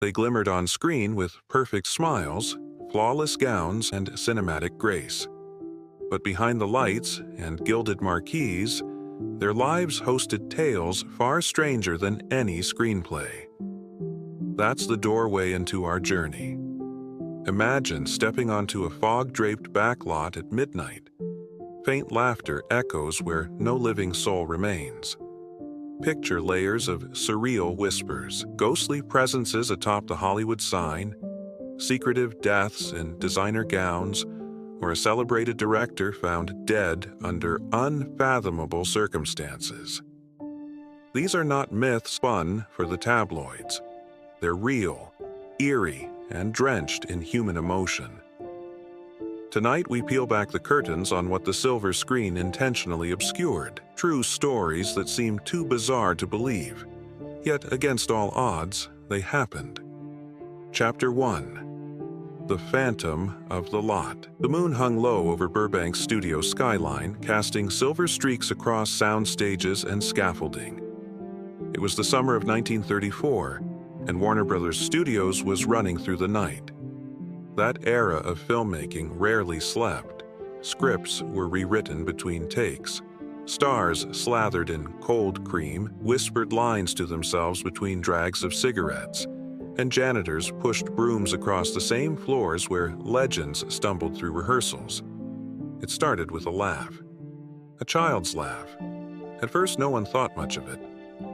They glimmered on screen with perfect smiles, flawless gowns, and cinematic grace. But behind the lights and gilded marquees, their lives hosted tales far stranger than any screenplay. That's the doorway into our journey. Imagine stepping onto a fog-draped backlot at midnight. Faint laughter echoes where no living soul remains. Picture layers of surreal whispers, ghostly presences atop the Hollywood sign, secretive deaths in designer gowns, or a celebrated director found dead under unfathomable circumstances. These are not myths spun for the tabloids. They're real, eerie, and drenched in human emotion. Tonight we peel back the curtains on what the silver screen intentionally obscured, true stories that seem too bizarre to believe. Yet against all odds, they happened. Chapter 1. The Phantom of the Lot. The moon hung low over Burbank's studio skyline, casting silver streaks across sound stages and scaffolding. It was the summer of 1934, and Warner Brothers Studios was running through the night. That era of filmmaking rarely slept. Scripts were rewritten between takes. Stars slathered in cold cream whispered lines to themselves between drags of cigarettes, and janitors pushed brooms across the same floors where legends stumbled through rehearsals. It started with a laugh. A child's laugh. At first, no one thought much of it.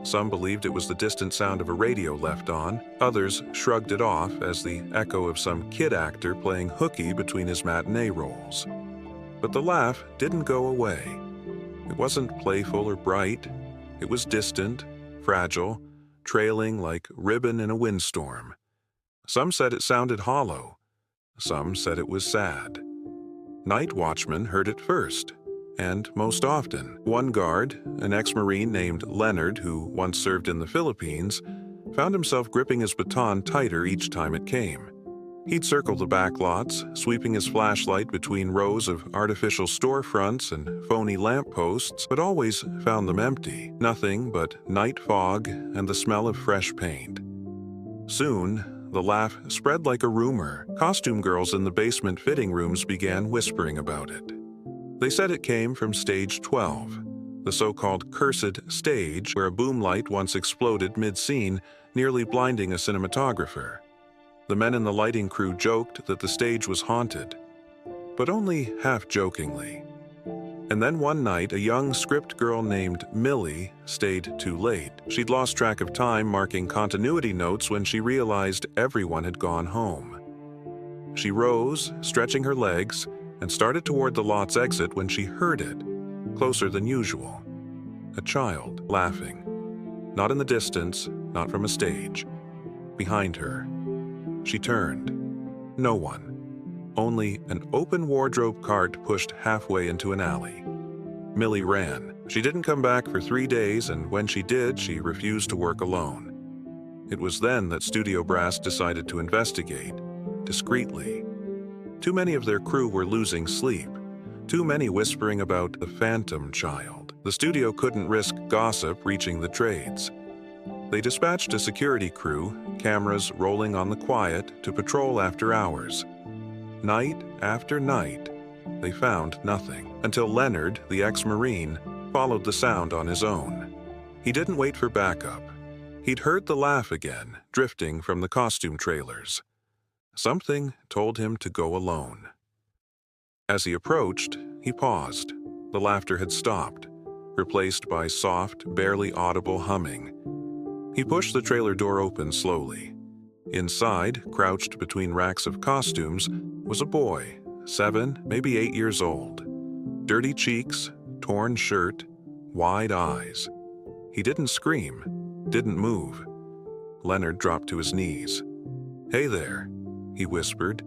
Some believed it was the distant sound of a radio left on. Others shrugged it off as the echo of some kid actor playing hooky between his matinee roles. But the laugh didn't go away. It wasn't playful or bright. It was distant, fragile, trailing like ribbon in a windstorm. Some said it sounded hollow. Some said it was sad. Night watchmen heard it first. And most often, one guard, an ex-Marine named Leonard who once served in the Philippines, found himself gripping his baton tighter each time it came. He'd circle the backlots, sweeping his flashlight between rows of artificial storefronts and phony lampposts, but always found them empty, nothing but night fog and the smell of fresh paint. Soon, the laugh spread like a rumor. Costume girls in the basement fitting rooms began whispering about it. They said it came from Stage 12, the so-called cursed stage where a boom light once exploded mid-scene, nearly blinding a cinematographer. The men in the lighting crew joked that the stage was haunted, but only half-jokingly. And then one night, a young script girl named Millie stayed too late. She'd lost track of time marking continuity notes when she realized everyone had gone home. She rose, stretching her legs, and started toward the lot's exit when she heard it, closer than usual. A child laughing. Not in the distance, not from a stage. Behind her. She turned. No one. Only an open wardrobe cart pushed halfway into an alley. Millie ran. She didn't come back for 3 days, and when she did, she refused to work alone. It was then that studio brass decided to investigate, discreetly. Too many of their crew were losing sleep. Too many whispering about the phantom child. The studio couldn't risk gossip reaching the trades. They dispatched a security crew, cameras rolling on the quiet, to patrol after hours. Night after night, they found nothing, until Leonard, the ex-Marine, followed the sound on his own. He didn't wait for backup. He'd heard the laugh again, drifting from the costume trailers. Something told him to go alone. As he approached, he paused. The laughter had stopped, replaced by soft, barely audible humming. He pushed the trailer door open slowly. Inside, crouched between racks of costumes, was a boy, 7, maybe 8 years old. Dirty cheeks, torn shirt, wide eyes. He didn't scream, didn't move. Leonard dropped to his knees. "Hey there," he whispered.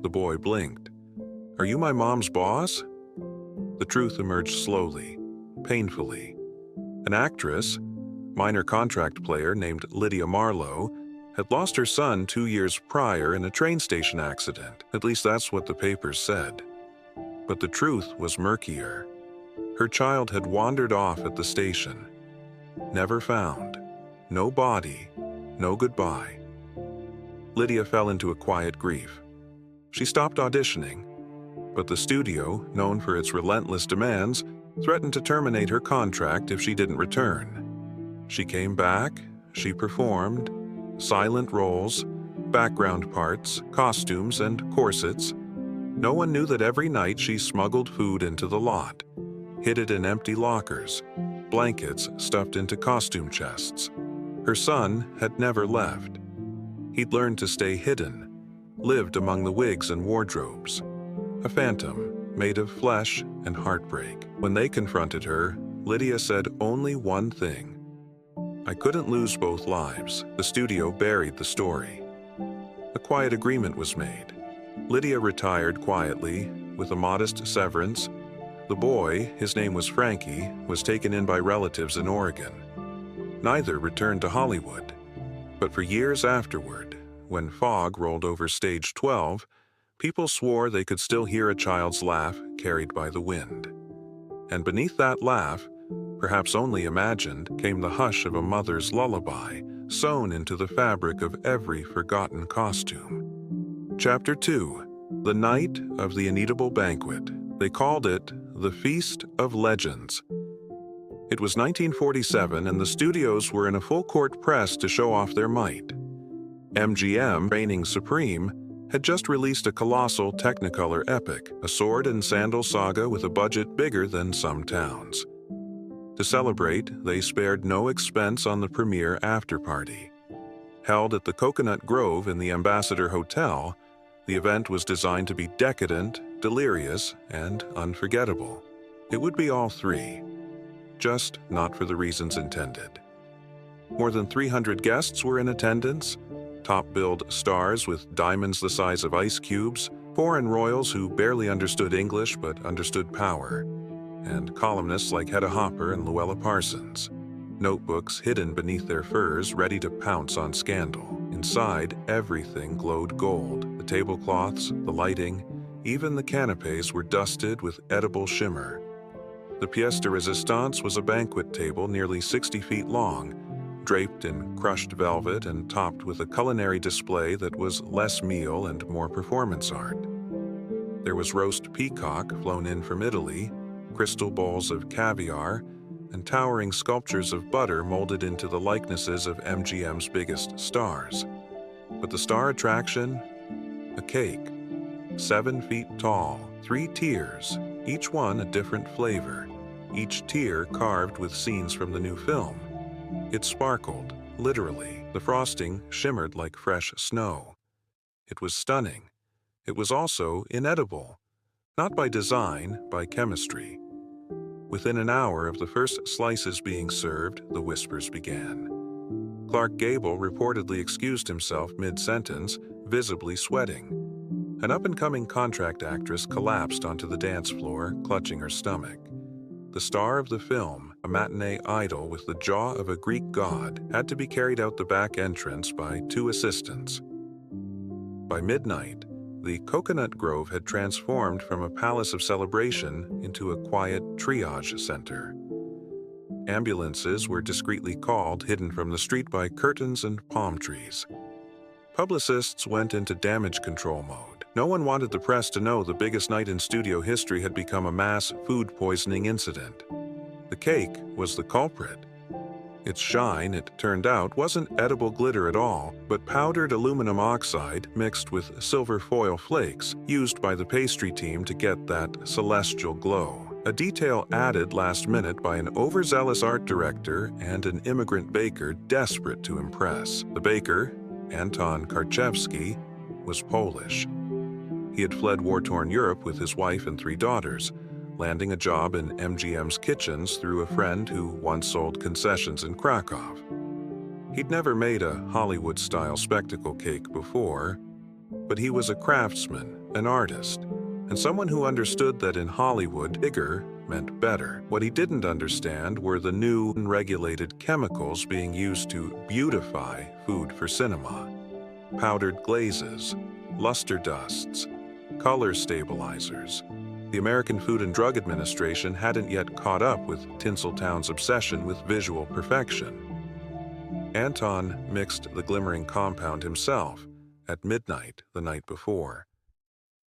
The boy blinked. "Are you my mom's boss?" The truth emerged slowly, painfully. An actress, minor contract player named Lydia Marlowe, had lost her son 2 years prior in a train station accident. At least that's what the papers said. But the truth was murkier. Her child had wandered off at the station. Never found. No body, no goodbye. Lydia fell into a quiet grief. She stopped auditioning, but the studio, known for its relentless demands, threatened to terminate her contract if she didn't return. She came back, she performed, silent roles, background parts, costumes, and corsets. No one knew that every night she smuggled food into the lot, hid it in empty lockers, blankets stuffed into costume chests. Her son had never left. He'd learned to stay hidden, lived among the wigs and wardrobes. A phantom made of flesh and heartbreak. When they confronted her, Lydia said only one thing: "I couldn't lose both lives." The studio buried the story. A quiet agreement was made. Lydia retired quietly, with a modest severance. The boy, his name was Frankie, was taken in by relatives in Oregon. Neither returned to Hollywood. But for years afterward, when fog rolled over stage 12, people swore they could still hear a child's laugh carried by the wind. And beneath that laugh, perhaps only imagined, came the hush of a mother's lullaby, sewn into the fabric of every forgotten costume. Chapter 2. The Night of the Ineatable Banquet. They called it the Feast of Legends. It was 1947, and the studios were in a full-court press to show off their might. MGM, reigning supreme, had just released a colossal Technicolor epic, a sword and sandal saga with a budget bigger than some towns. To celebrate, they spared no expense on the premiere after-party. Held at the Coconut Grove in the Ambassador Hotel, the event was designed to be decadent, delirious, and unforgettable. It would be all three, just not for the reasons intended. More than 300 guests were in attendance, top-billed stars with diamonds the size of ice cubes, foreign royals who barely understood English but understood power, and columnists like Hedda Hopper and Luella Parsons. Notebooks hidden beneath their furs, ready to pounce on scandal. Inside, everything glowed gold. The tablecloths, the lighting, even the canapes were dusted with edible shimmer. The pièce de résistance was a banquet table nearly 60 feet long, draped in crushed velvet and topped with a culinary display that was less meal and more performance art. There was roast peacock flown in from Italy, crystal bowls of caviar, and towering sculptures of butter molded into the likenesses of MGM's biggest stars. But the star attraction? A cake. 7 feet tall, 3 tiers, each one a different flavor, each tier carved with scenes from the new film. It sparkled, literally. The frosting shimmered like fresh snow. It was stunning. It was also inedible. Not by design, by chemistry. Within an hour of the first slices being served, the whispers began. Clark Gable reportedly excused himself mid-sentence, visibly sweating. An up-and-coming contract actress collapsed onto the dance floor, clutching her stomach. The star of the film, a matinee idol with the jaw of a Greek god, had to be carried out the back entrance by 2 assistants. By midnight, the Coconut Grove had transformed from a palace of celebration into a quiet triage center. Ambulances were discreetly called, hidden from the street by curtains and palm trees. Publicists went into damage control mode. No one wanted the press to know the biggest night in studio history had become a mass food poisoning incident. The cake was the culprit. Its shine, it turned out, wasn't edible glitter at all, but powdered aluminum oxide mixed with silver foil flakes used by the pastry team to get that celestial glow. A detail added last minute by an overzealous art director and an immigrant baker desperate to impress. The baker, Anton Karczewski, was Polish. He had fled war-torn Europe with his wife and 3 daughters, landing a job in MGM's kitchens through a friend who once sold concessions in Krakow. He'd never made a Hollywood-style spectacle cake before, but he was a craftsman, an artist, and someone who understood that in Hollywood, bigger meant better. What he didn't understand were the new and regulated chemicals being used to beautify food for cinema. Powdered glazes, luster dusts, color stabilizers. The American Food and Drug Administration hadn't yet caught up with Tinseltown's obsession with visual perfection. Anton mixed the glimmering compound himself, at midnight the night before.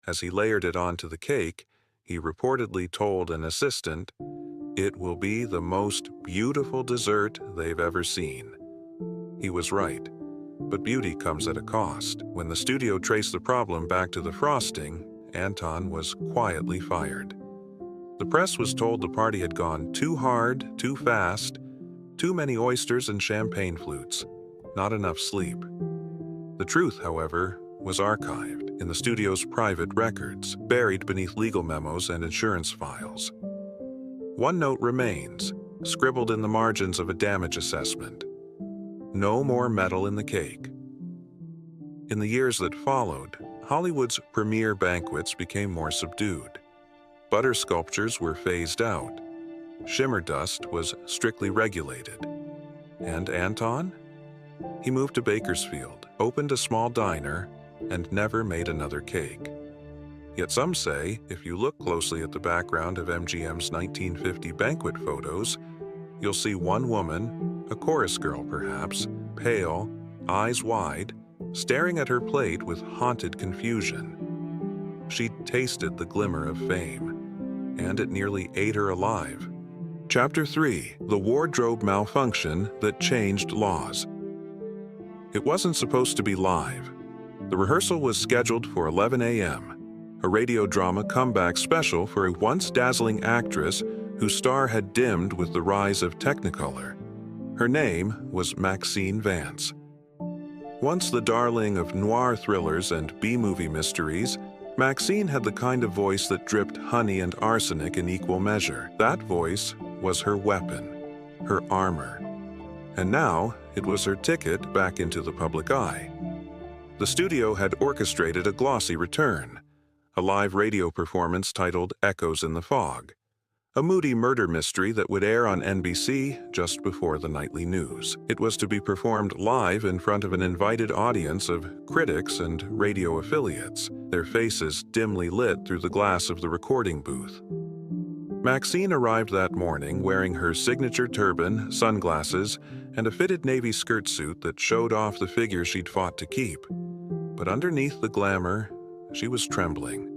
As he layered it onto the cake, he reportedly told an assistant, "It will be the most beautiful dessert they've ever seen." He was right, but beauty comes at a cost. When the studio traced the problem back to the frosting, Anton was quietly fired. The press was told the party had gone too hard, too fast, too many oysters and champagne flutes, not enough sleep. The truth, however, was archived in the studio's private records, buried beneath legal memos and insurance files. One note remains, scribbled in the margins of a damage assessment: "No more metal in the cake." In the years that followed, Hollywood's premier banquets became more subdued. Butter sculptures were phased out. Shimmer dust was strictly regulated. And Anton? He moved to Bakersfield, opened a small diner, and never made another cake. Yet some say, if you look closely at the background of MGM's 1950 banquet photos, you'll see one woman, a chorus girl perhaps, pale, eyes wide, staring at her plate with haunted confusion. She'd tasted the glimmer of fame, and it nearly ate her alive. Chapter 3: The Wardrobe Malfunction That Changed Laws. It wasn't supposed to be live. The rehearsal was scheduled for 11 a.m., a radio drama comeback special for a once dazzling actress whose star had dimmed with the rise of Technicolor. Her name was Maxine Vance. Once the darling of noir thrillers and B-movie mysteries, Maxine had the kind of voice that dripped honey and arsenic in equal measure. That voice was her weapon, her armor. And now it was her ticket back into the public eye. The studio had orchestrated a glossy return, a live radio performance titled Echoes in the Fog, a moody murder mystery that would air on NBC just before the nightly news. It was to be performed live in front of an invited audience of critics and radio affiliates, their faces dimly lit through the glass of the recording booth. Maxine arrived that morning wearing her signature turban, sunglasses, and a fitted navy skirt suit that showed off the figure she'd fought to keep. But underneath the glamour, she was trembling.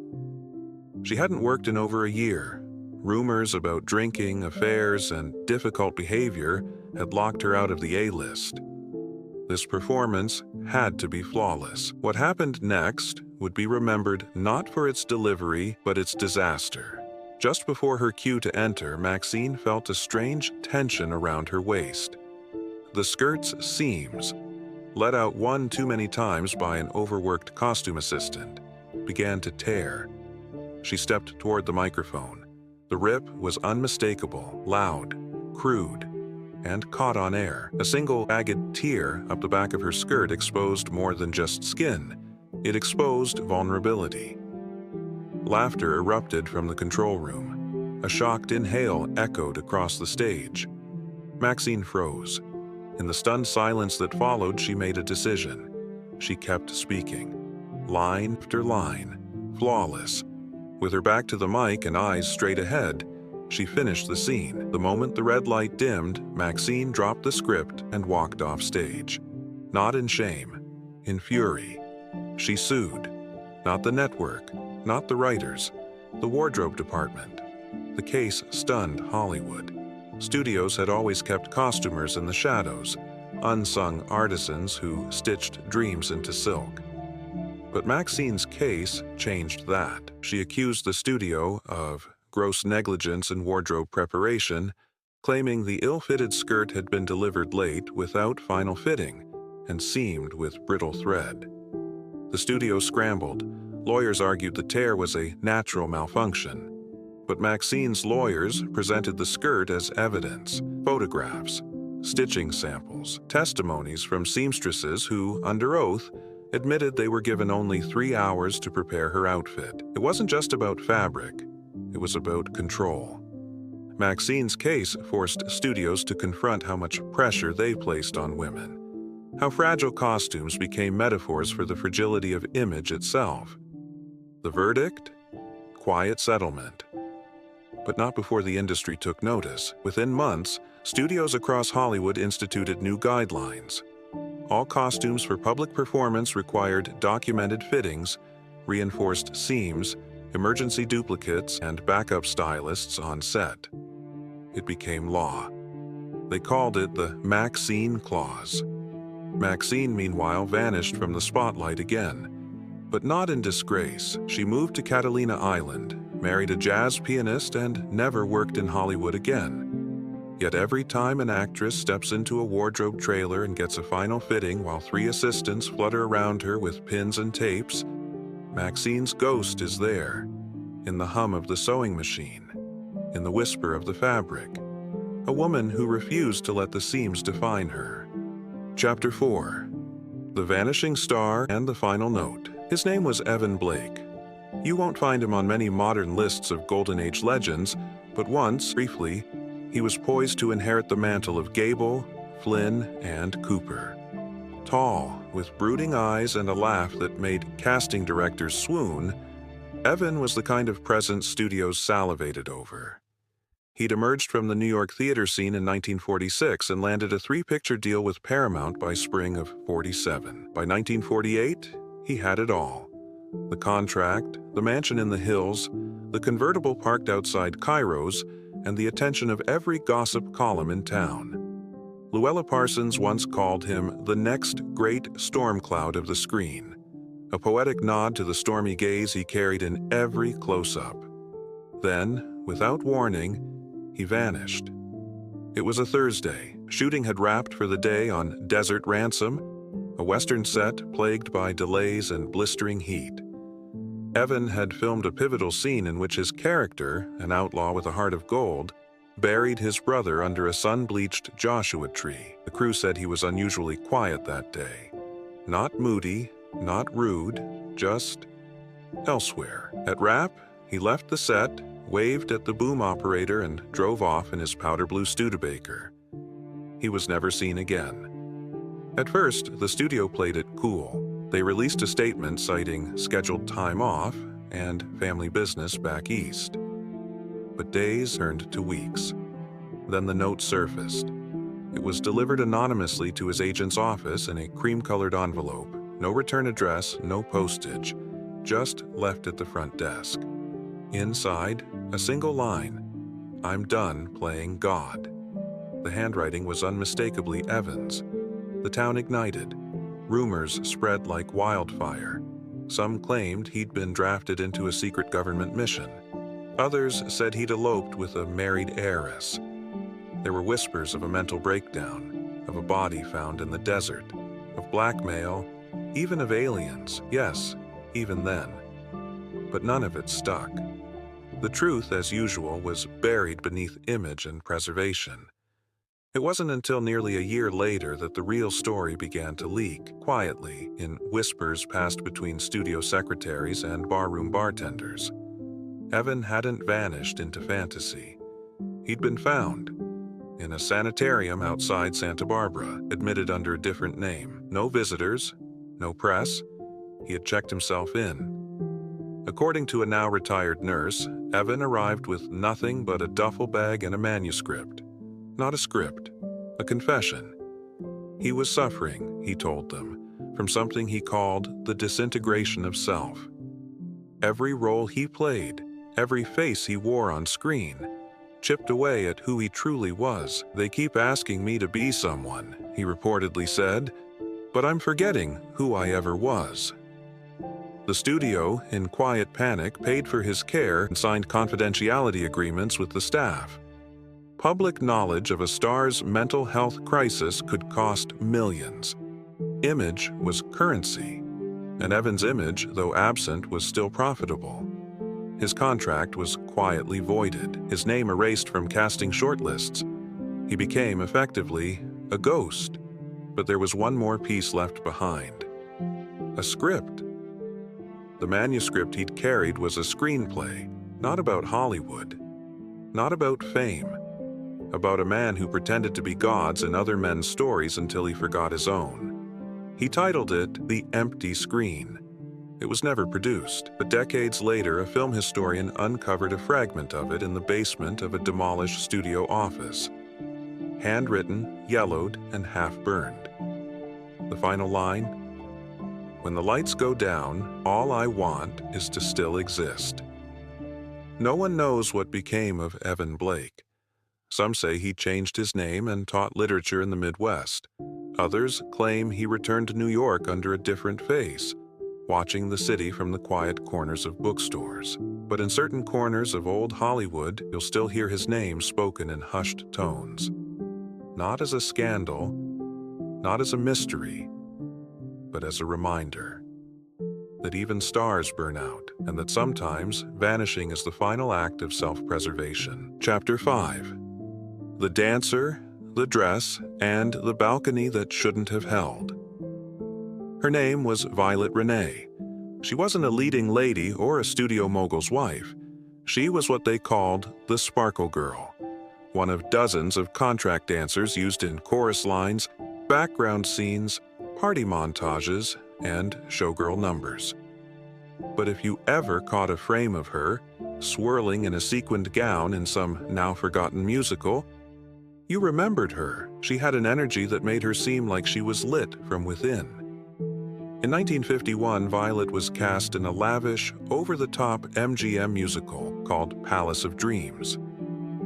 She hadn't worked in over a year. Rumors about drinking, affairs, and difficult behavior had locked her out of the A-list. This performance had to be flawless. What happened next would be remembered not for its delivery, but its disaster. Just before her cue to enter, Maxine felt a strange tension around her waist. The skirt's seams, let out one too many times by an overworked costume assistant, began to tear. She stepped toward the microphone. The rip was unmistakable, loud, crude, and caught on air. A single ragged tear up the back of her skirt exposed more than just skin. It exposed vulnerability. Laughter erupted from the control room. A shocked inhale echoed across the stage. Maxine froze. In the stunned silence that followed, she made a decision. She kept speaking, line after line, flawless. With her back to the mic and eyes straight ahead, she finished the scene. The moment the red light dimmed, Maxine dropped the script and walked off stage. Not in shame, in fury. She sued. Not the network, not the writers, the wardrobe department. The case stunned Hollywood. Studios had always kept costumers in the shadows, unsung artisans who stitched dreams into silk. But Maxine's case changed that. She accused the studio of gross negligence in wardrobe preparation, claiming the ill-fitted skirt had been delivered late without final fitting and seamed with brittle thread. The studio scrambled. Lawyers argued the tear was a natural malfunction. But Maxine's lawyers presented the skirt as evidence, photographs, stitching samples, testimonies from seamstresses who, under oath, admitted they were given only 3 hours to prepare her outfit. It wasn't just about fabric, it was about control. Maxine's case forced studios to confront how much pressure they placed on women, how fragile costumes became metaphors for the fragility of image itself. The verdict? Quiet settlement. But not before the industry took notice. Within months, studios across Hollywood instituted new guidelines. All costumes for public performance required documented fittings, reinforced seams, emergency duplicates, and backup stylists on set. It became law. They called it the Maxine Clause. Maxine, meanwhile, vanished from the spotlight again. But not in disgrace. She moved to Catalina Island, married a jazz pianist, and never worked in Hollywood again. Yet every time an actress steps into a wardrobe trailer and gets a final fitting while 3 assistants flutter around her with pins and tapes, Maxine's ghost is there, in the hum of the sewing machine, in the whisper of the fabric, a woman who refused to let the seams define her. Chapter 4. The Vanishing Star and the Final Note. His name was Evan Blake. You won't find him on many modern lists of Golden Age legends, but once, briefly, he was poised to inherit the mantle of Gable, Flynn, and Cooper. Tall, with brooding eyes and a laugh that made casting directors swoon, Evan was the kind of presence studios salivated over. He'd emerged from the New York theater scene in 1946 and landed a 3-picture deal with Paramount by spring of '47. By 1948, he had it all. The contract, the mansion in the hills, the convertible parked outside Cairo's, and the attention of every gossip column in town. Luella Parsons once called him the next great storm cloud of the screen, a poetic nod to the stormy gaze he carried in every close-up. Then, without warning, he vanished. It was a Thursday. Shooting had wrapped for the day on Desert Ransom, a Western set plagued by delays and blistering heat. Evan had filmed a pivotal scene in which his character, an outlaw with a heart of gold, buried his brother under a sun-bleached Joshua tree. The crew said he was unusually quiet that day. Not moody, not rude, just elsewhere. At wrap, he left the set, waved at the boom operator, and drove off in his powder blue Studebaker. He was never seen again. At first, the studio played it cool. They released a statement citing scheduled time off and family business back east. But days turned to weeks. Then the note surfaced. It was delivered anonymously to his agent's office in a cream-colored envelope. No return address, no postage, just left at the front desk. Inside, a single line: "I'm done playing God." The handwriting was unmistakably Evan's. The town ignited. Rumors spread like wildfire. Some claimed he'd been drafted into a secret government mission. Others said he'd eloped with a married heiress. There were whispers of a mental breakdown, of a body found in the desert, of blackmail, even of aliens, yes, even then. But none of it stuck. The truth, as usual, was buried beneath image and preservation. It wasn't until nearly a year later that the real story began to leak, quietly, in whispers passed between studio secretaries and barroom bartenders. Evan hadn't vanished into fantasy. He'd been found in a sanitarium outside Santa Barbara, admitted under a different name. No visitors, no press. He had checked himself in. According to a now retired nurse, Evan arrived with nothing but a duffel bag and a manuscript. Not a script, a confession. He was suffering, he told them, from something he called the disintegration of self. Every role he played, every face he wore on screen, chipped away at who he truly was. "They keep asking me to be someone," he reportedly said, "but I'm forgetting who I ever was." The studio, in quiet panic, paid for his care and signed confidentiality agreements with the staff. Public knowledge of a star's mental health crisis could cost millions. Image was currency, and Evan's image, though absent, was still profitable. His contract was quietly voided, his name erased from casting shortlists. He became, effectively, a ghost. But there was one more piece left behind. A script. The manuscript he'd carried was a screenplay, not about Hollywood, not about fame, about a man who pretended to be gods in other men's stories until he forgot his own. He titled it The Empty Screen. It was never produced, but decades later a film historian uncovered a fragment of it in the basement of a demolished studio office. Handwritten, yellowed, and half-burned. The final line? When the lights go down, all I want is to still exist. No one knows what became of Evan Blake. Some say he changed his name and taught literature in the Midwest. Others claim he returned to New York under a different face, watching the city from the quiet corners of bookstores. But in certain corners of old Hollywood, you'll still hear his name spoken in hushed tones. Not as a scandal, not as a mystery, but as a reminder that even stars burn out, and that sometimes vanishing is the final act of self-preservation. Chapter 5. The Dancer, the Dress, and the Balcony That Shouldn't Have Held. Her name was Violet Renee. She wasn't a leading lady or a studio mogul's wife. She was what they called the Sparkle Girl, one of dozens of contract dancers used in chorus lines, background scenes, party montages, and showgirl numbers. But if you ever caught a frame of her, swirling in a sequined gown in some now-forgotten musical, you remembered her. She had an energy that made her seem like she was lit from within. In 1951, Violet was cast in a lavish, over-the-top MGM musical called Palace of Dreams.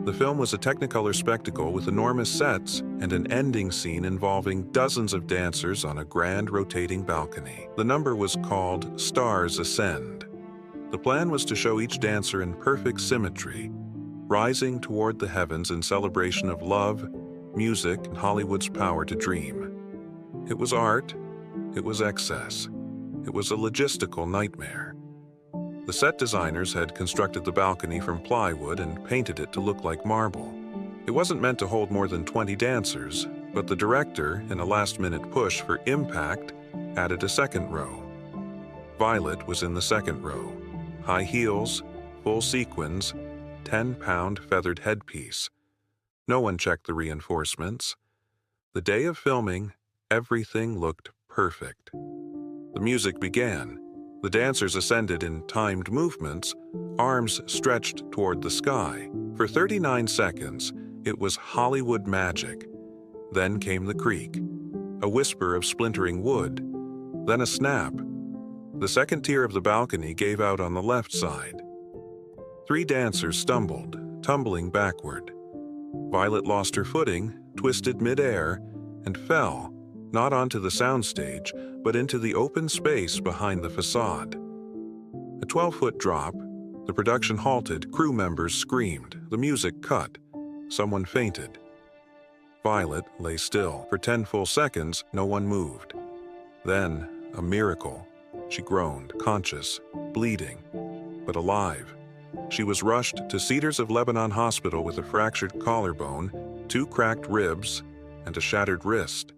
The film was a Technicolor spectacle with enormous sets and an ending scene involving dozens of dancers on a grand rotating balcony. The number was called Stars Ascend. The plan was to show each dancer in perfect symmetry, rising toward the heavens in celebration of love, music, and Hollywood's power to dream. It was art, it was excess, it was a logistical nightmare. The set designers had constructed the balcony from plywood and painted it to look like marble. It wasn't meant to hold more than 20 dancers, but the director, in a last-minute push for impact, added a second row. Violet was in the second row. High heels, full sequins, 10-pound feathered headpiece. No one checked the reinforcements. The day of filming, everything looked perfect. The music began. The dancers ascended in timed movements, arms stretched toward the sky. For 39 seconds, it was Hollywood magic. Then came the creak, a whisper of splintering wood, then a snap. The second tier of the balcony gave out on the left side. 3 dancers stumbled, tumbling backward. Violet lost her footing, twisted midair, and fell, not onto the soundstage, but into the open space behind the facade. A 12-foot drop, the production halted, crew members screamed, the music cut, someone fainted. Violet lay still. For 10 full seconds, no one moved. Then, a miracle. She groaned, conscious, bleeding, but alive. She was rushed to Cedars of Lebanon Hospital with a fractured collarbone, 2 cracked ribs, and a shattered wrist.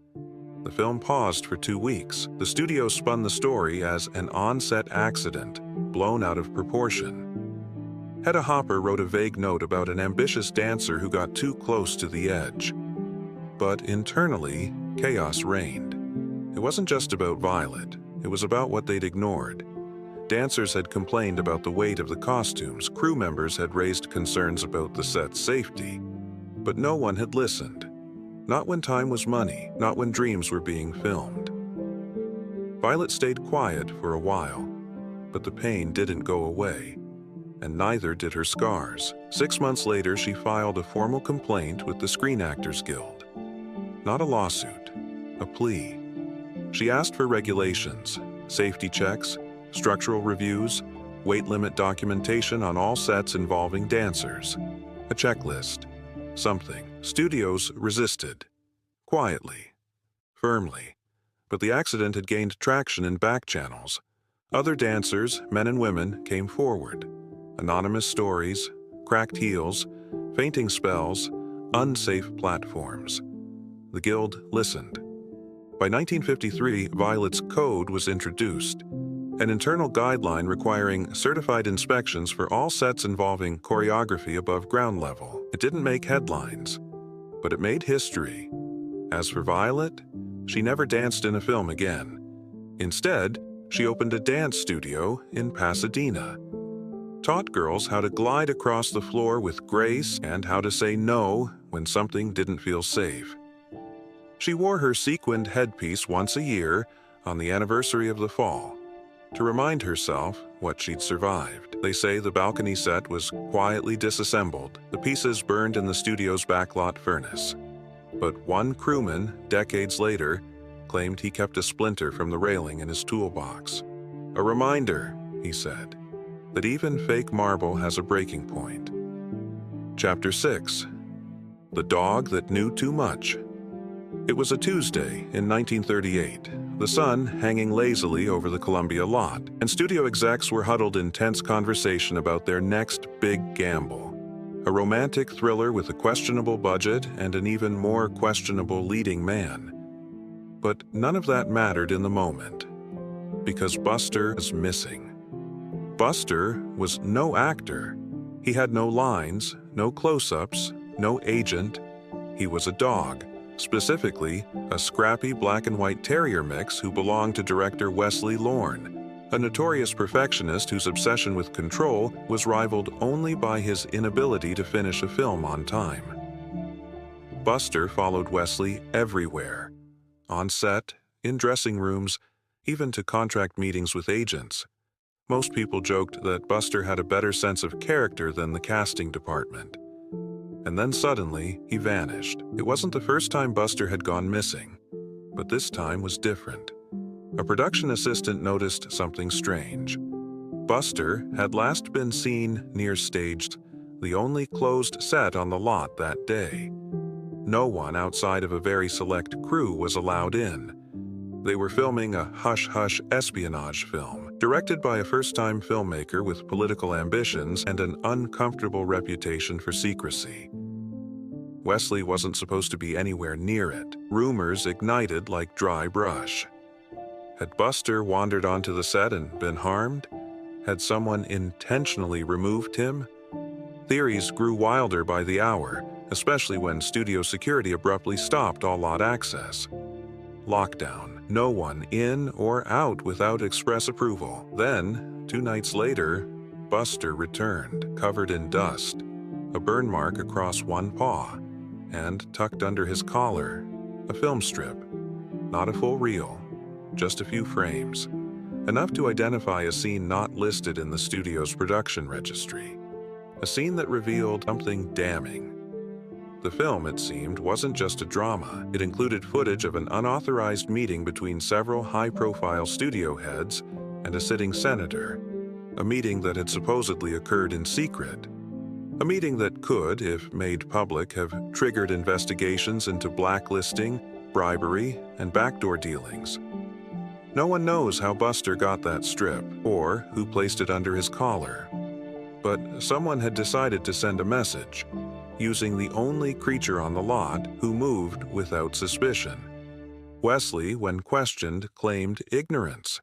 The film paused for 2 weeks. The studio spun the story as an on-set accident, blown out of proportion. Hedda Hopper wrote a vague note about an ambitious dancer who got too close to the edge. But internally, chaos reigned. It wasn't just about Violet. It was about what they'd ignored. Dancers had complained about the weight of the costumes. Crew members had raised concerns about the set's safety. But no one had listened. Not when time was money, not when dreams were being filmed. Violet stayed quiet for a while, but the pain didn't go away, and neither did her scars. 6 months later, she filed a formal complaint with the Screen Actors Guild. Not a lawsuit, a plea. She asked for regulations, safety checks, structural reviews, weight limit documentation on all sets involving dancers, a checklist. Something. Studios resisted. Quietly. Firmly. But the accident had gained traction in back channels. Other dancers, men and women, came forward. Anonymous stories, cracked heels, fainting spells, unsafe platforms. The Guild listened. By 1953, Violet's Code was introduced, an internal guideline requiring certified inspections for all sets involving choreography above ground level. It didn't make headlines, but it made history. As for Violet, she never danced in a film again. Instead, she opened a dance studio in Pasadena, taught girls how to glide across the floor with grace and how to say no when something didn't feel safe. She wore her sequined headpiece once a year on the anniversary of the fall, to remind herself what she'd survived. They say the balcony set was quietly disassembled, the pieces burned in the studio's backlot furnace. But one crewman, decades later, claimed he kept a splinter from the railing in his toolbox. A reminder, he said, that even fake marble has a breaking point. Chapter 6. The Dog That Knew Too Much. It was a Tuesday in 1938, the sun hanging lazily over the Columbia lot, and studio execs were huddled in tense conversation about their next big gamble. A romantic thriller with a questionable budget and an even more questionable leading man. But none of that mattered in the moment, because Buster was missing. Buster was no actor. He had no lines, no close-ups, no agent. He was a dog. Specifically, a scrappy black and white terrier mix who belonged to director Wesley Lorne, a notorious perfectionist whose obsession with control was rivaled only by his inability to finish a film on time. Buster followed Wesley everywhere, on set, in dressing rooms, even to contract meetings with agents. Most people joked that Buster had a better sense of character than the casting department. And then suddenly, he vanished. It wasn't the first time Buster had gone missing, but this time was different. A production assistant noticed something strange. Buster had last been seen near staged, the only closed set on the lot that day. No one outside of a very select crew was allowed in. They were filming a hush-hush espionage film, directed by a first-time filmmaker with political ambitions and an uncomfortable reputation for secrecy. Wesley wasn't supposed to be anywhere near it. Rumors ignited like dry brush. Had Buster wandered onto the set and been harmed? Had someone intentionally removed him? Theories grew wilder by the hour, especially when studio security abruptly stopped all lot access. Lockdown. No one in or out without express approval. Then, 2 nights later, Buster returned, covered in dust, a burn mark across one paw, and tucked under his collar, a film strip. Not a full reel, just a few frames. Enough to identify a scene not listed in the studio's production registry. A scene that revealed something damning. The film, it seemed, wasn't just a drama. It included footage of an unauthorized meeting between several high-profile studio heads and a sitting senator. A meeting that had supposedly occurred in secret. A meeting that could, if made public, have triggered investigations into blacklisting, bribery, and backdoor dealings. No one knows how Buster got that strip, or who placed it under his collar. But someone had decided to send a message, using the only creature on the lot who moved without suspicion. Wesley, when questioned, claimed ignorance,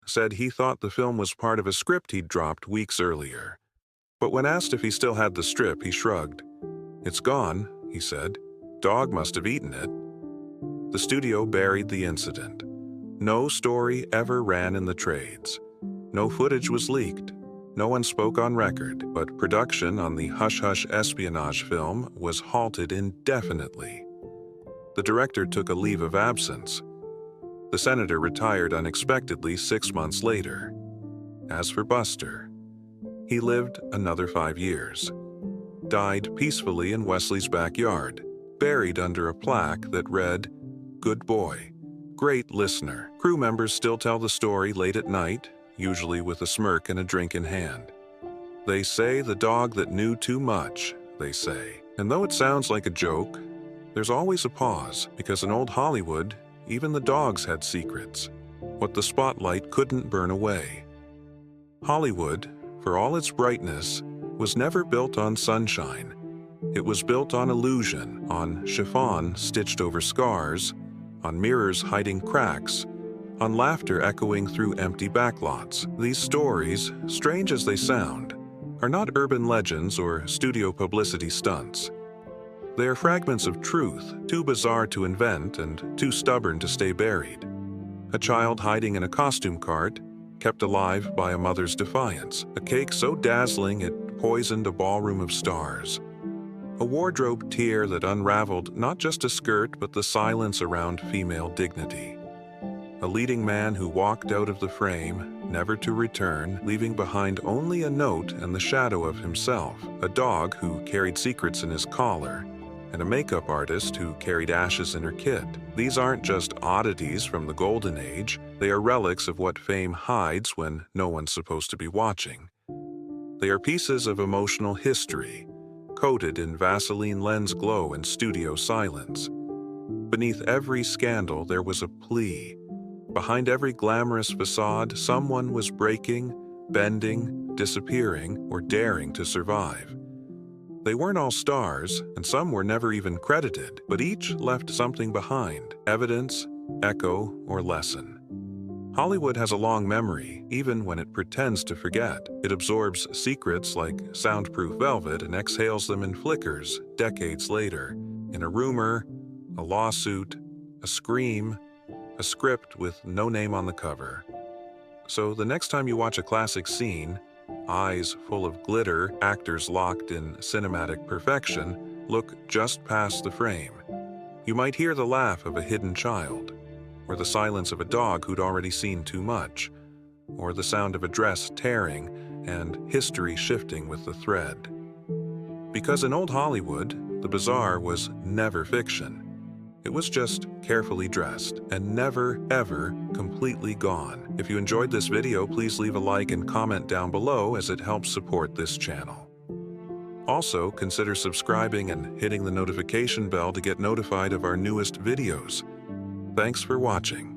said he thought the film was part of a script he'd dropped weeks earlier. But when asked if he still had the strip, he shrugged. "It's gone," he said. "Dog must have eaten it." The studio buried the incident. No story ever ran in the trades. No footage was leaked. No one spoke on record, but production on the hush-hush espionage film was halted indefinitely. The director took a leave of absence. The senator retired unexpectedly 6 months later. As for Buster, he lived another 5 years. Died peacefully in Wesley's backyard, buried under a plaque that read, "Good boy, great listener." Crew members still tell the story late at night, usually with a smirk and a drink in hand. They say the dog that knew too much, they say. And though it sounds like a joke, there's always a pause, because in old Hollywood, even the dogs had secrets, what the spotlight couldn't burn away. Hollywood, for all its brightness, was never built on sunshine. It was built on illusion, on chiffon stitched over scars, on mirrors hiding cracks, on laughter echoing through empty backlots. These stories, strange as they sound, are not urban legends or studio publicity stunts. They are fragments of truth, too bizarre to invent and too stubborn to stay buried. A child hiding in a costume cart, kept alive by a mother's defiance. A cake so dazzling it poisoned a ballroom of stars. A wardrobe tear that unraveled not just a skirt but the silence around female dignity. A leading man who walked out of the frame, never to return, leaving behind only a note and the shadow of himself. A dog who carried secrets in his collar, and a makeup artist who carried ashes in her kit. These aren't just oddities from the Golden Age, they are relics of what fame hides when no one's supposed to be watching. They are pieces of emotional history, coated in Vaseline lens glow and studio silence. Beneath every scandal there was a plea. Behind every glamorous facade, someone was breaking, bending, disappearing, or daring to survive. They weren't all stars, and some were never even credited, but each left something behind: evidence, echo, or lesson. Hollywood has a long memory, even when it pretends to forget. It absorbs secrets like soundproof velvet and exhales them in flickers decades later, in a rumor, a lawsuit, a scream, a script with no name on the cover. So the next time you watch a classic scene, eyes full of glitter, actors locked in cinematic perfection, look just past the frame. You might hear the laugh of a hidden child, or the silence of a dog who'd already seen too much, or the sound of a dress tearing and history shifting with the thread. Because in old Hollywood, the bizarre was never fiction. It was just carefully dressed and never, ever completely gone. If you enjoyed this video, please leave a like and comment down below as it helps support this channel. Also, consider subscribing and hitting the notification bell to get notified of our newest videos. Thanks for watching.